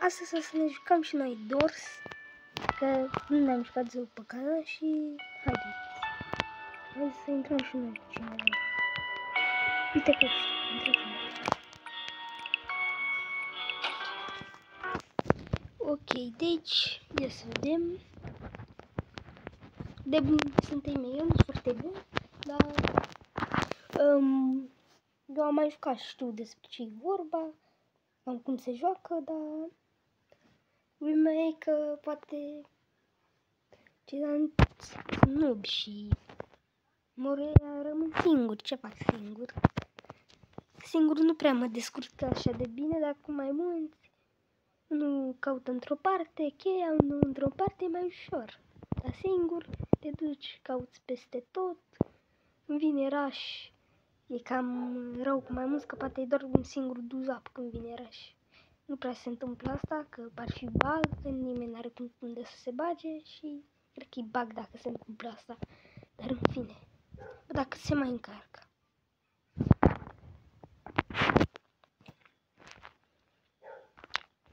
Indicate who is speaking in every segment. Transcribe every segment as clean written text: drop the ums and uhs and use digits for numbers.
Speaker 1: astăzi o să ne jucăm și noi Doors, că nu ne-am jucat zău pe canal și haideți. Hai să intrăm și noi cu cineva. Uite că știu, intrăm și noi. Ok, deci, ia să vedem. De bun suntem eu, nu sunt foarte bun, dar eu am mai jucat și știu despre ce e vorba, am cum se joacă, dar urmea că poate ceilalți noob și Moreia rămân singur. Ce fac singur? Singur nu prea mă descurc așa de bine, dar cu mai mulți unul caută într-o parte cheia, unul într-o parte e mai ușor. Dar singur te duci, cauți peste tot, îmi vine raș. E cam rău cu mai mulți, că poate e doar un singur duzap când vine raș. Nu prea se întâmplă asta, că ar fi bug, că nimeni n-are cum unde să se bage și cred că e bug dacă se întâmplă asta. Dar în fine, dacă se mai încarcă.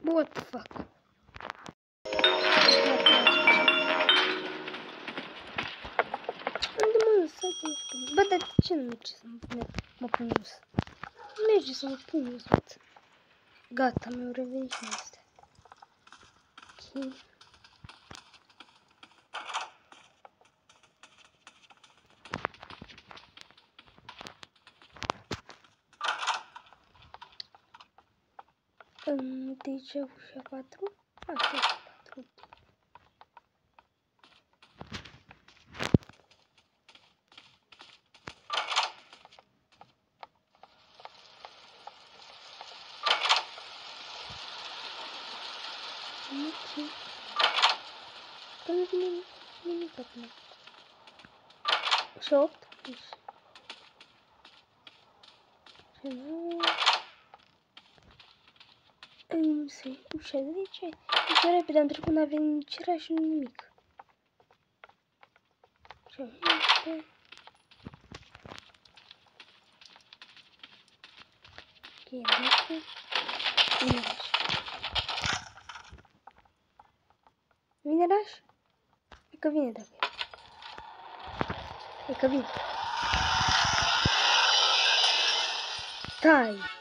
Speaker 1: What the fuck? Unde mă lăsați? Bă, dar ce nu merge să mă pun jos? Nu merge să mă pun jos, bă. Gata, mi-au revenit și astea. Ok. De ce ușa 4? Asta e 4. Ok. Că nu vine nimic acum. Și 8? Deci. Și 9. Nu sei, ușa 10. Deci repede am trecut, n-a venit nici era și nimic. Și 11. Ok, 10. Vine raș. Vine raș? E că vine dacă e. E că vine. Tai!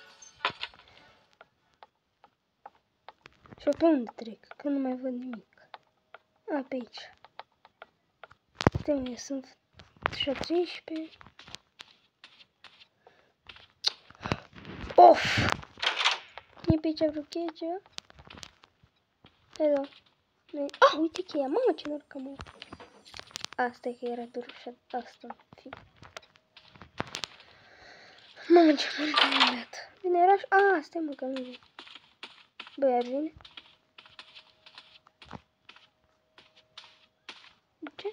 Speaker 1: Și pe unde trec? Că nu mai văd nimic. A, pe aici. Uite, sunt și 13. Of! E pe aici vreo cheie ceva? Hello. Uite cheia. Mamă, ce noroc am avut. Asta e că era doar ușa asta. Mamă, ce mult am dat. Vine era și... A, stai mă, că nu vine. Bă, iar vine? Ce?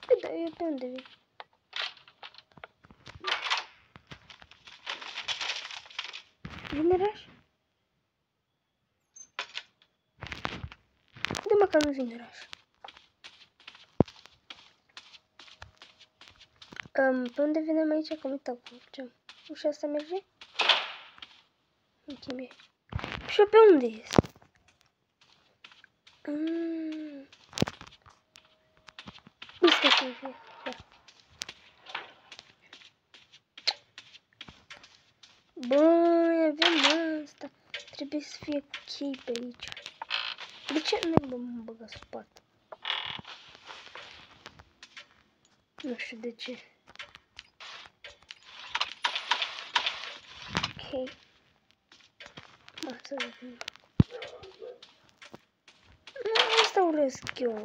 Speaker 1: Păi da, eu pe unde vin? Vine raș? De mă că nu vine raș. Pe unde venim aici? Că mi-e cu ce? Ușa asta merge? Ok, merge. Și eu pe unde ies? Uite cum fie. Băi, avem asta. Trebuie să fie cu chei pe aici. De ce nu mă băga spate? Nu știu de ce. Ok. Să vedem. Asta urăsc eu.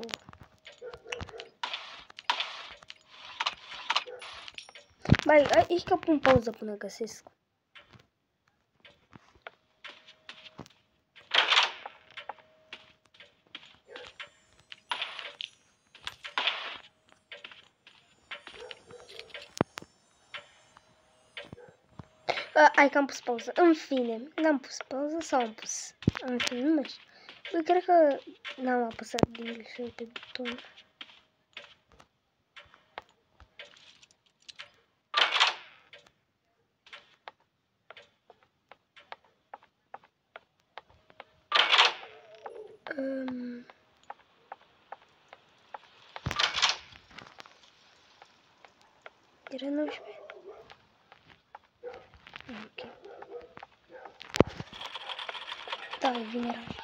Speaker 1: Bai, aici că pun pauză până găsesc. Hai că am pus pauză. În fine, n-am pus pauză sau am pus? În fine, nu mai știu. Eu cred că n-am apăsat din greșeală pe buton. Era 19. Ok. Da, vine Raj.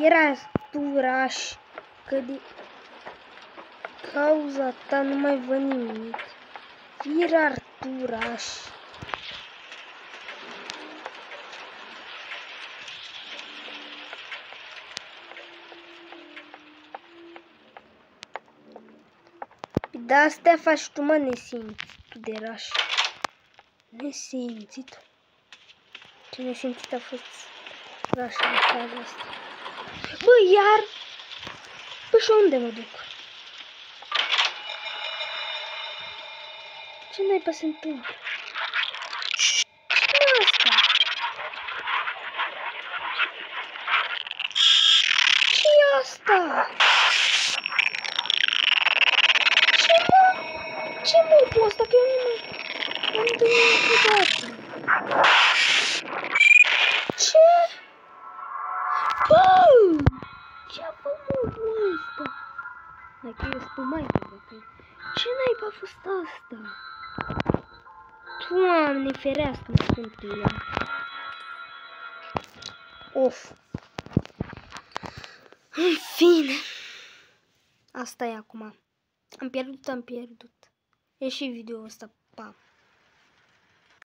Speaker 1: Era tu, Raj, că de cauza ta nu mai văd nimic. Era tu, Raj. Da, astea faci tu, mă, nesimțit tu de Raj. Nesimțit. Ce nesimțit a fost Raj în faza asta. Bă, iar? Bă, și unde mă duc? Ce naiba se întâmplă? Ce-i asta? Ce-i asta? Ce mă ăsta? Că eu nu m-am întâlnit niciodată. Ce? Bă! Ce-a făcut ăsta? Dacă eu sunt mai bine. Ce naiba a fost asta? Doamne, ferească-mă, Sfântule. Of. În fine. Asta e acum. Am pierdut. E și video ăsta. Pa.